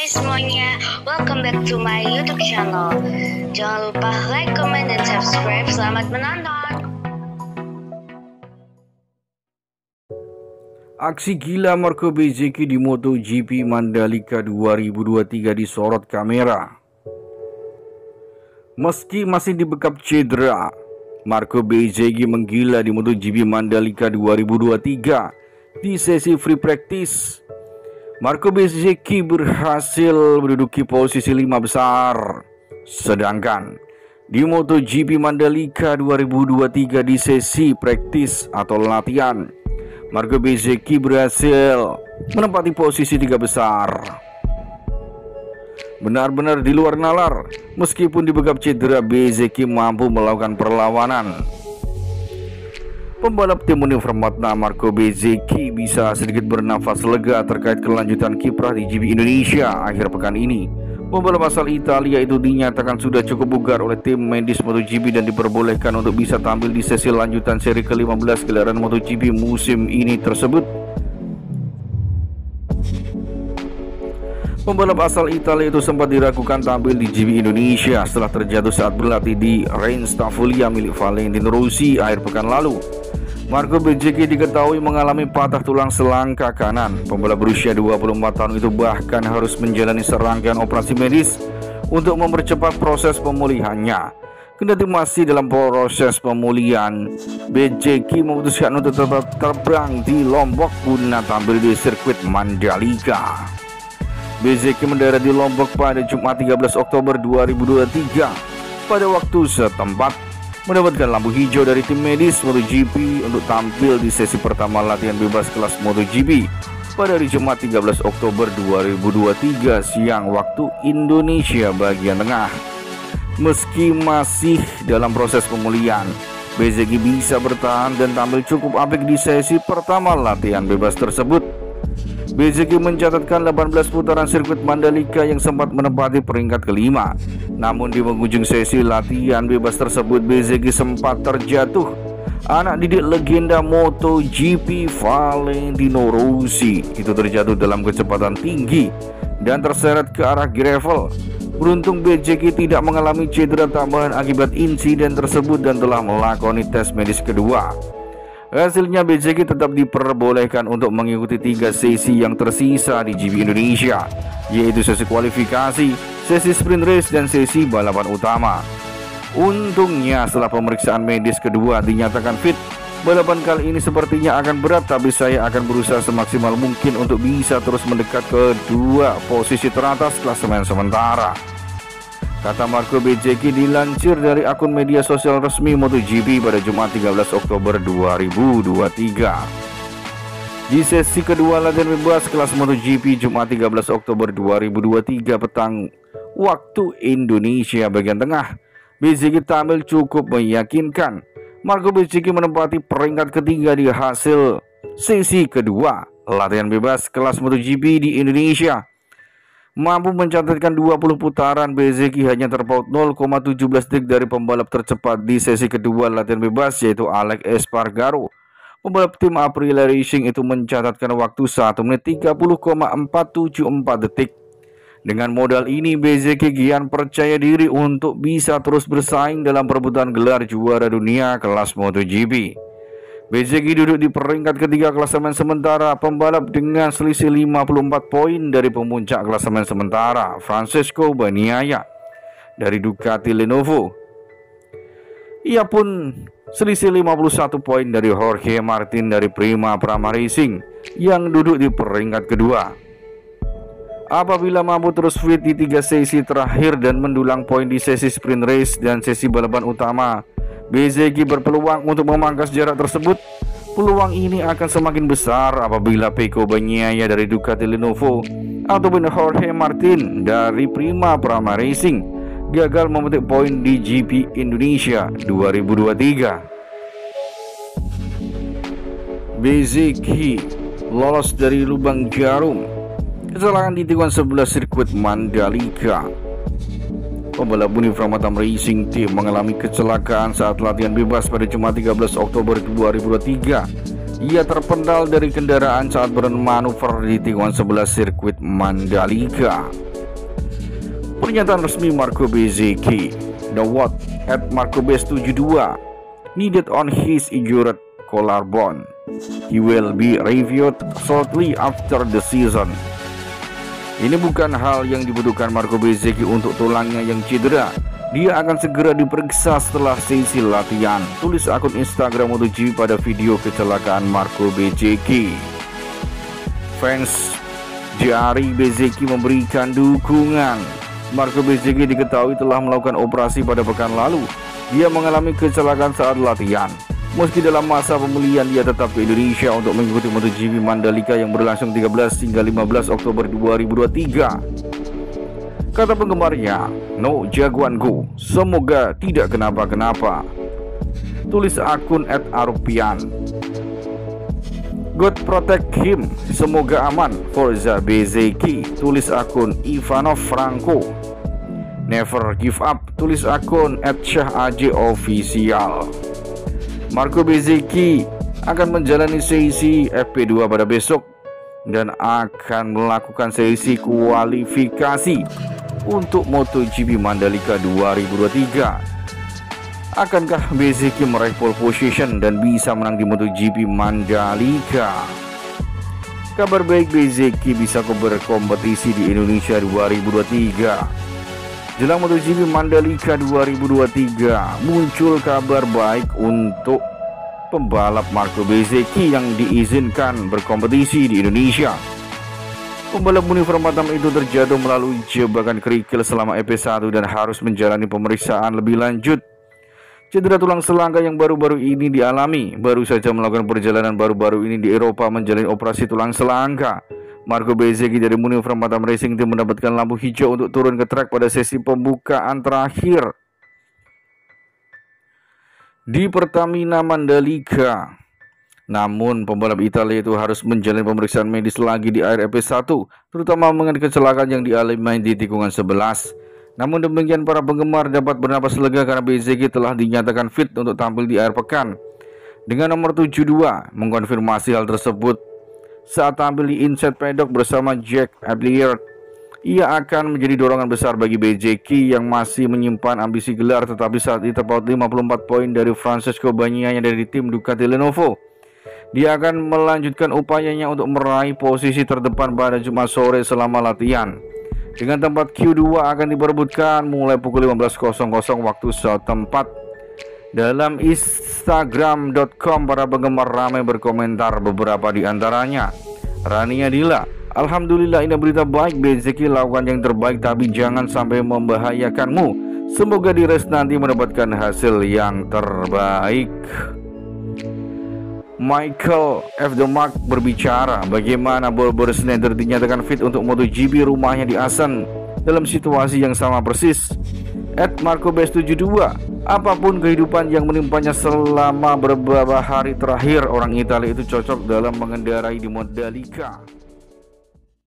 Hai semuanya, welcome back to my YouTube channel. Jangan lupa like, comment, dan subscribe. Selamat menonton. Aksi gila Marco Bezzecchi di MotoGP Mandalika 2023 disorot kamera. Meski masih dibekap cedera, Marco Bezzecchi menggila di MotoGP Mandalika 2023 di sesi free practice. Marco Bezzecchi berhasil menduduki posisi 5 besar. Sedangkan di MotoGP Mandalika 2023 di sesi praktis atau latihan, Marco Bezzecchi berhasil menempati posisi 3 besar. Benar-benar di luar nalar, meskipun dibekap cedera, Bezzecchi mampu melakukan perlawanan. Pembalap tim Univermatna Marco Bezzecchi bisa sedikit bernafas lega terkait kelanjutan kiprah di GP Indonesia akhir pekan ini. Pembalap asal Italia itu dinyatakan sudah cukup bugar oleh tim medis MotoGP dan diperbolehkan untuk bisa tampil di sesi lanjutan seri ke-15 gelaran MotoGP musim ini tersebut. Pembalap asal Italia itu sempat diragukan tampil di GP Indonesia setelah terjatuh saat berlatih di Range Tavolia milik Valentino Rossi akhir pekan lalu. Marco Bezzecchi diketahui mengalami patah tulang selangka kanan. Pembalap berusia 24 tahun itu bahkan harus menjalani serangkaian operasi medis untuk mempercepat proses pemulihannya. Kendati masih dalam proses pemulihan, Bezzecchi memutuskan untuk tetap terbang di Lombok guna tampil di sirkuit Mandalika. Bezzecchi mendarat di Lombok pada Jumat 13 Oktober 2023 pada waktu setempat, mendapatkan lampu hijau dari tim medis MotoGP untuk tampil di sesi pertama latihan bebas kelas MotoGP pada hari Jumat 13 Oktober 2023 siang waktu Indonesia bagian tengah. Meski masih dalam proses pemulihan, Bezzecchi bisa bertahan dan tampil cukup apik di sesi pertama latihan bebas tersebut. Bezzecchi mencatatkan 18 putaran sirkuit Mandalika yang sempat menempati peringkat kelima. Namun di penghujung sesi latihan bebas tersebut, Bezzecchi sempat terjatuh. Anak didik legenda MotoGP Valentino Rossi itu terjatuh dalam kecepatan tinggi dan terseret ke arah gravel. Beruntung Bezzecchi tidak mengalami cedera tambahan akibat insiden tersebut dan telah melakoni tes medis kedua. Hasilnya Bezzecchi tetap diperbolehkan untuk mengikuti 3 sesi yang tersisa di GP Indonesia, yaitu sesi kualifikasi, sesi sprint race, dan sesi balapan utama. Untungnya setelah pemeriksaan medis kedua dinyatakan fit. Balapan kali ini sepertinya akan berat, tapi saya akan berusaha semaksimal mungkin untuk bisa terus mendekat ke 2 posisi teratas klasemen sementara, kata Marco Bezzecchi dilansir dari akun media sosial resmi MotoGP pada Jumat 13 Oktober 2023. Di sesi kedua latihan bebas kelas MotoGP Jumat 13 Oktober 2023 petang waktu Indonesia bagian tengah, Bezzecchi tampil cukup meyakinkan. Marco Bezzecchi menempati peringkat ketiga di hasil sesi kedua latihan bebas kelas MotoGP di Indonesia. Mampu mencatatkan 20 putaran, Bezzecchi hanya terpaut 0,17 detik dari pembalap tercepat di sesi kedua latihan bebas, yaitu Alex Espargaro. Pembalap tim Aprilia Racing itu mencatatkan waktu 1 menit 30,474 detik. Dengan modal ini, Bezzecchi kian percaya diri untuk bisa terus bersaing dalam perebutan gelar juara dunia kelas MotoGP. Bezzecchi duduk di peringkat ketiga klasemen sementara, pembalap dengan selisih 54 poin dari pemuncak klasemen sementara Francesco Bagnaia dari Ducati Lenovo. Ia pun selisih 51 poin dari Jorge Martin dari Prima Racing yang duduk di peringkat kedua. Apabila mampu terus fit di 3 sesi terakhir dan mendulang poin di sesi sprint race dan sesi balapan utama, Bezzecchi berpeluang untuk memangkas jarak tersebut. Peluang ini akan semakin besar apabila Pecco Bagnaia dari Ducati Lenovo ataupun Jorge Martin dari Prima Racing gagal memetik poin di GP Indonesia 2023. Bezzecchi lolos dari lubang jarum. Kecelakaan di tikungan 11 sirkuit Mandalika. Pembalap Univermatna Racing Team mengalami kecelakaan saat latihan bebas pada Jumat 13 Oktober 2023. Ia terpental dari kendaraan saat bermanuver di tikungan 11 sirkuit Mandalika. Pernyataan resmi Marco Bezzecchi. The what at Marco Bez 72 needed on his injured collarbone. He will be reviewed shortly after the season. Ini bukan hal yang dibutuhkan Marco Bezzecchi untuk tulangnya yang cedera. Dia akan segera diperiksa setelah sesi latihan, tulis akun Instagram MotoGP pada video kecelakaan Marco Bezzecchi. Fans Jari Bezzecchi memberikan dukungan. Marco Bezzecchi diketahui telah melakukan operasi pada pekan lalu. Dia mengalami kecelakaan saat latihan. Meski dalam masa pemulihan, dia tetap ke Indonesia untuk mengikuti MotoGP Mandalika yang berlangsung 13 hingga 15 Oktober 2023. Kata penggemarnya, "No jagoan go, semoga tidak kenapa-kenapa," tulis akun @arupian. "God protect him, semoga aman, Forza Bezzecchi," tulis akun Ivanov Franco. "Never give up," tulis akun @syahaj_official. Marco Bezzecchi akan menjalani sesi FP2 pada besok dan akan melakukan sesi kualifikasi untuk MotoGP Mandalika 2023. Akankah Bezzecchi meraih pole position dan bisa menang di MotoGP Mandalika? Kabar baik, Bezzecchi bisa berkompetisi di Indonesia 2023. Jelang MotoGP Mandalika 2023, muncul kabar baik untuk pembalap Marco Bezzecchi yang diizinkan berkompetisi di Indonesia. Pembalap uniform hitam itu terjatuh melalui jebakan kerikil selama FP1 dan harus menjalani pemeriksaan lebih lanjut. Cedera tulang selangka yang baru-baru ini dialami. Baru saja melakukan perjalanan baru-baru ini di Eropa menjalani operasi tulang selangka. Marco Bezzecchi dari uniform hitam Racing Team mendapatkan lampu hijau untuk turun ke trek pada sesi pembukaan terakhir di Pertamina Mandalika. Namun pembalap Italia itu harus menjalani pemeriksaan medis lagi di akhir FP1, terutama mengenai kecelakaan yang dialami di tikungan 11. Namun demikian, para penggemar dapat bernapas lega karena Bezzecchi telah dinyatakan fit untuk tampil di akhir pekan. Dengan nomor 72 mengkonfirmasi hal tersebut saat tampil di Inside Paddock bersama Jack Abliard. Ia akan menjadi dorongan besar bagi Bezzecchi yang masih menyimpan ambisi gelar, tetapi saat ini terpaut 54 poin dari Francesco Bagnaia dari tim Ducati Lenovo. Dia akan melanjutkan upayanya untuk meraih posisi terdepan pada Jumat sore selama latihan. Dengan tempat Q2 akan diperebutkan mulai pukul 15.00 waktu setempat. Dalam Instagram.com, para penggemar ramai berkomentar, beberapa di antaranya Rania Dila, "Alhamdulillah, ini berita baik. Bezzecchi lakukan yang terbaik, tapi jangan sampai membahayakanmu. Semoga di race nanti mendapatkan hasil yang terbaik." Michael F. Mark berbicara bagaimana Bob Schneider dinyatakan fit untuk MotoGP rumahnya di Assen dalam situasi yang sama persis. Marco Bez 72, apapun kehidupan yang menimpanya selama beberapa hari terakhir, orang Italia itu cocok dalam mengendarai di Mandalika.